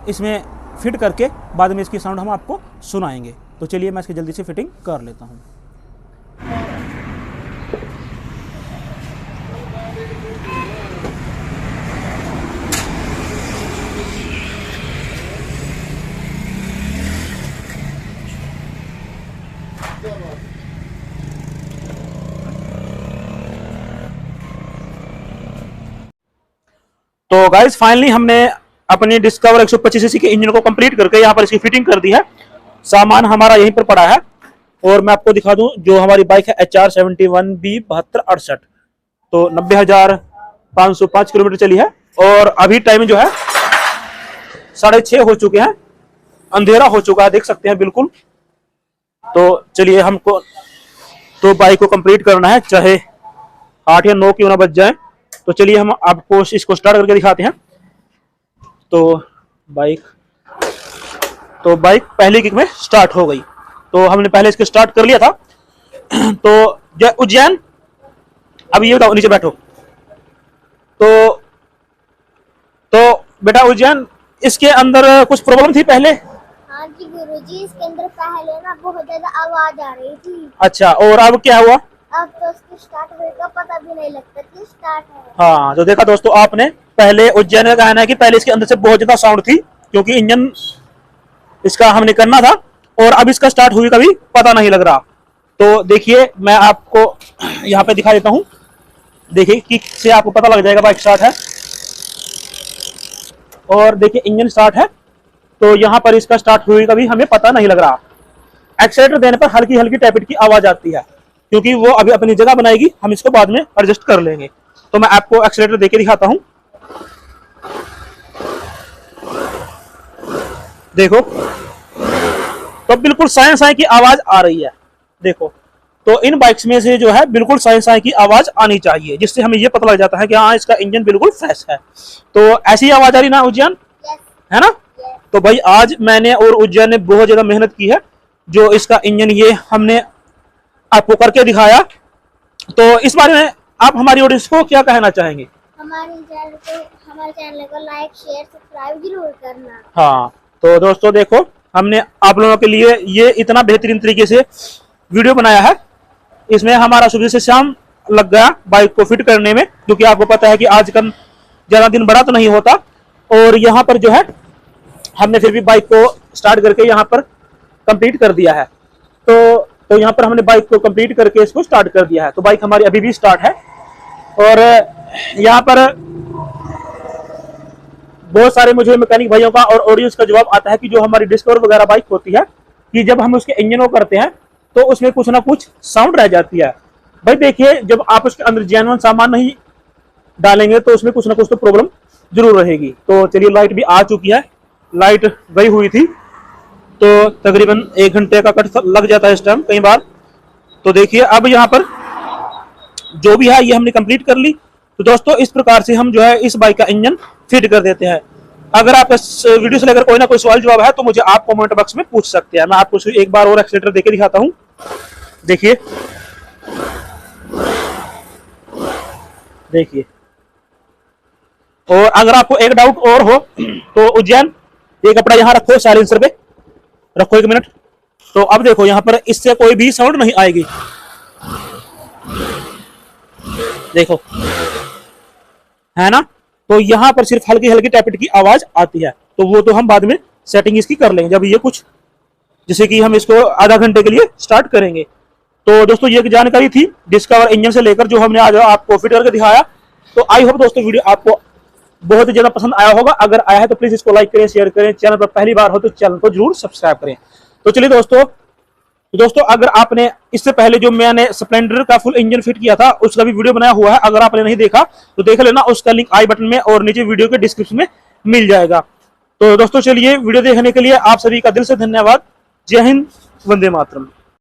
इसमें फिट करके बाद में इसकी साउंड हम आपको सुनाएंगे। तो चलिए मैं इसकी जल्दी से फिटिंग कर लेता हूँ। तो गाइस फाइनली हमने अपनी डिस्कवर 125 सीसी के इंजन को कंप्लीट करके यहाँ पर इसकी फिटिंग कर दी है। सामान हमारा यहीं पर पड़ा है और मैं आपको दिखा दूं जो हमारी बाइक है HR71B 7268, तो 90,505 किलोमीटर चली है और अभी टाइम जो है 6:30 हो चुके हैं, अंधेरा हो चुका है, देख सकते हैं बिल्कुल। तो चलिए हमको तो बाइक को कंप्लीट करना है, चाहे 8 या 9 क्यों ना बज जाए। तो चलिए हम आपको इसको स्टार्ट करके दिखाते हैं। तो बाइक पहली किक में स्टार्ट हो गई। तो हमने पहले इसको स्टार्ट कर लिया था। तो जय उज्जैन, अब ये बताओ, नीचे बैठो। तो बेटा उज्जैन, इसके अंदर कुछ प्रॉब्लम थी पहले? हाँ जी गुरुजी, इसके अंदर पहले ना बहुत ज्यादा आवाज आ रही थी। अच्छा, और अब क्या हुआ? अब तो इसको स्टार्ट होने का पता भी नहीं लगता कि स्टार्ट है। हाँ, तो देखा दोस्तों आपने, पहले उज्जैन का कहना है कि पहले इसके अंदर से बहुत ज्यादा साउंड थी क्योंकि इंजन इसका हमने करना था और अब इसका स्टार्ट हुई कभी पता नहीं लग रहा। तो देखिए मैं आपको यहाँ पे दिखा देता हूँ, देखिए किक से आपको पता लग जाएगा बाइक स्टार्ट है। और देखिए इंजन स्टार्ट है, तो यहाँ पर इसका स्टार्ट हुई कभी हमें पता नहीं लग रहा। एक्सीलेटर देने पर हल्की हल्की टैपिट की आवाज आती है, क्योंकि वो अभी अपनी जगह बनाएगी, हम इसको बाद में एडजस्ट कर लेंगे। तो मैं आपको एक्सीलेटर देके दिखाता हूँ, देखो तो बिल्कुल साए साए की आवाज आ रही है। देखो तो इन बाइक्स में से जो है बिल्कुल साए साए की आवाज आनी चाहिए, जिससे हमें ये पता लग जाता है कि हाँ इसका इंजन बिल्कुल फ्रेश है। तो ऐसी आवाज आ रही ना उज्जैन, है ना? तो भाई आज मैंने और उज्जैन ने बहुत ज्यादा मेहनत की है, जो इसका इंजन ये हमने आपको करके दिखाया। तो इस बारे में आप हमारी ऑडियंस को क्या कहना चाहेंगे? हमारे चैनल को लाइक शेयर सब्सक्राइब जरूर करना। हाँ तो दोस्तों देखो हमने आप लोगों के लिए ये इतना बेहतरीन तरीके से वीडियो बनाया है, इसमें हमारा सुबह से शाम लग गया बाइक को फिट करने में, क्योंकि आपको पता है कि आजकल ज्यादा दिन बड़ा तो नहीं होता। और यहाँ पर जो है हमने फिर भी बाइक को स्टार्ट करके यहाँ पर कंप्लीट कर दिया है। तो यहाँ पर हमने बाइक को कंप्लीट करके इसको स्टार्ट कर दिया है। तो बाइक हमारी अभी भी स्टार्ट है। और यहाँ पर बहुत सारे मुझे मैकेनिक भाइयों का और ऑडियंस का जवाब आता है कि जो हमारी डिस्कवर वगैरह बाइक होती है, कि जब हम उसके इंजन को करते हैं तो उसमें कुछ ना कुछ साउंड रह जाती है। भाई देखिए जब आप उसके अंदर जेन्युइन सामान नहीं डालेंगे तो उसमें कुछ ना कुछ तो प्रॉब्लम जरूर रहेगी। तो चलिए लाइट भी आ चुकी है, लाइट गई हुई थी, तो तकरीबन 1 घंटे का कट लग जाता है इस टाइम कई बार। तो देखिए अब यहाँ पर जो भी है ये हमने कंप्लीट कर ली। तो दोस्तों इस प्रकार से हम जो है इस बाइक का इंजन फिट कर देते हैं। अगर आप इस वीडियो से लेकर कोई ना कोई सवाल जवाब है तो मुझे आप कमेंट बॉक्स में पूछ सकते हैं। मैं आपको एक बार और एक्सीलेटर देके दिखाता हूँ, देखिए देखिए। और अगर आपको एक डाउट और हो तो उज्जैन ये कपड़ा यहाँ रखो, साइलेंसर पे रखो 1 मिनट। तो अब देखो यहाँ पर इससे कोई भी साउंड नहीं आएगी, देखो है ना? तो यहाँ पर सिर्फ हल्की हल्की टैपिट की आवाज आती है। तो वो तो हम बाद में सेटिंग इसकी कर लेंगे जब ये कुछ, जैसे कि हम इसको आधा घंटे के लिए स्टार्ट करेंगे। तो दोस्तों ये जानकारी थी डिस्कवर इंजन से लेकर जो हमने आज आपको फिट करके दिखाया। तो आई होप दोस्तों वीडियो आपको बहुत ही ज्यादा पसंद आया होगा। अगर आया है तो प्लीज इसको लाइक करें, शेयर करें, चैनल पर पहली बार हो तो चैनल को जरूर सब्सक्राइब करें। तो चलिए दोस्तों अगर आपने इससे पहले जो मैंने स्प्लेंडर का फुल इंजन फिट किया था उसका भी वीडियो बनाया हुआ है, अगर आपने नहीं देखा तो देख लेना, उसका लिंक आई बटन में और नीचे वीडियो के डिस्क्रिप्शन में मिल जाएगा। तो दोस्तों चलिए वीडियो देखने के लिए आप सभी का दिल से धन्यवाद। जय हिंद, वंदे मातरम।